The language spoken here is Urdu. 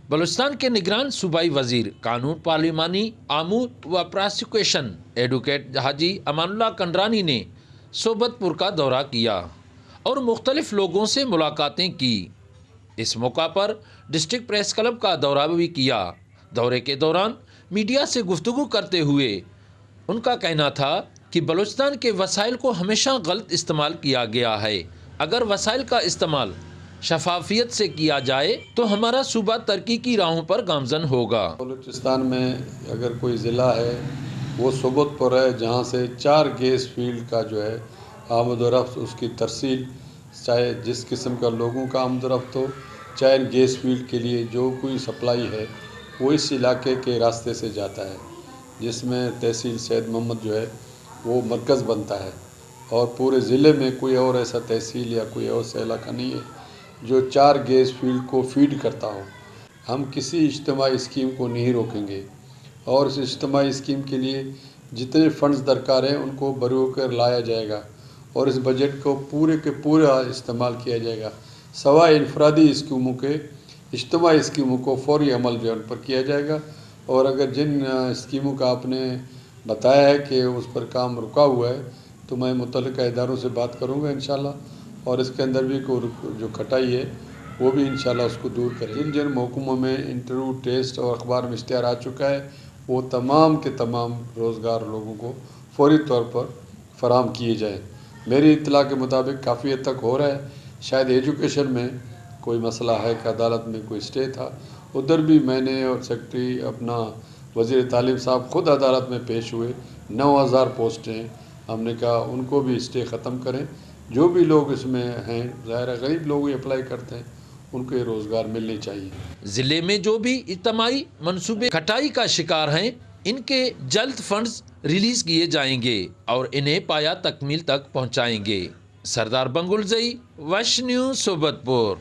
بلوچستان کے نگران صوبائی وزیر قانون پارلیمانی امور و پراسیکیوشن ایڈوکیٹ حاجی امان اللہ کنڈرانی نے صوبت پور کا دورہ کیا اور مختلف لوگوں سے ملاقاتیں کی۔ اس موقع پر ڈسٹرکٹ پریس کلب کا دورہ بھی کیا۔ دورے کے دوران میڈیا سے گفتگو کرتے ہوئے ان کا کہنا تھا کہ بلوچستان کے وسائل کو ہمیشہ غلط استعمال کیا گیا ہے۔ اگر وسائل کا استعمال شفافیت سے کیا جائے تو ہمارا صوبہ ترقی کی راہوں پر گامزن ہوگا۔ بلوچستان میں اگر کوئی ضلع ہے وہ صوبت پور ہے، جہاں سے 4 گیس فیلڈ کا جو ہے آمد و رفت، اس کی ترسیل، چاہے جس قسم کا لوگوں کا آمد و رفت ہو، چاہے گیس فیلڈ کے لیے جو کوئی سپلائی ہے وہ اس علاقے کے راستے سے جاتا ہے، جس میں تحصیل سید محمد جو ہے وہ مرکز بنتا ہے، اور پورے ضلع میں کوئی اور ایسا تحصیل یا کوئی اور ایسا علاقہ نہیں ہے جو 4 گیس فیلڈ کو فیڈ کرتا ہو۔ ہم کسی اجتماعی اسکیم کو نہیں روکیں گے، اور اس اجتماعی اسکیم کے لیے جتنے فنڈز درکار ہیں ان کو بروئے کر لایا جائے گا، اور اس بجٹ کو پورے کے پورا استعمال کیا جائے گا، سوائے انفرادی اسکیموں کے اجتماعی اسکیموں کو فوری عمل جو ان پر کیا جائے گا۔ اور اگر جن اسکیموں کا آپ نے بتایا ہے کہ اس پر کام رکا ہوا ہے تو میں متعلقہ اداروں سے بات کروں گا انشاءاللہ، اور اس کے اندر بھی جو کھٹائی ہے وہ بھی انشاءاللہ اس کو دور کریں۔ جن محکموں میں انٹرویو، ٹیسٹ اور اخبار میں اشتہار آ چکا ہے وہ تمام کے تمام روزگار لوگوں کو فوری طور پر فراہم کیے جائیں۔ میری اطلاع کے مطابق کافی حد تک ہو رہا ہے۔ شاید ایجوکیشن میں کوئی مسئلہ ہے کہ عدالت میں کوئی اسٹے تھا، ادھر بھی میں نے اور سیکرٹری اپنا وزیر تعلیم صاحب خود عدالت میں پیش ہوئے۔ 9000 پوسٹیں ہم نے کہا ان کو بھی اسٹے ختم کریں۔ جو بھی لوگ اس میں ہیں، ظاہر غریب لوگ ہی اپلائی کرتے ہیں، ان کو یہ روزگار ملنے چاہیے۔ ضلع میں جو بھی اجتماعی منصوبے کھٹائی کا شکار ہیں ان کے جلد فنڈز ریلیز کیے جائیں گے اور انہیں پایہ تکمیل تک پہنچائیں گے۔ سردار بنگل زئی، وش نیوز، صوبت پور۔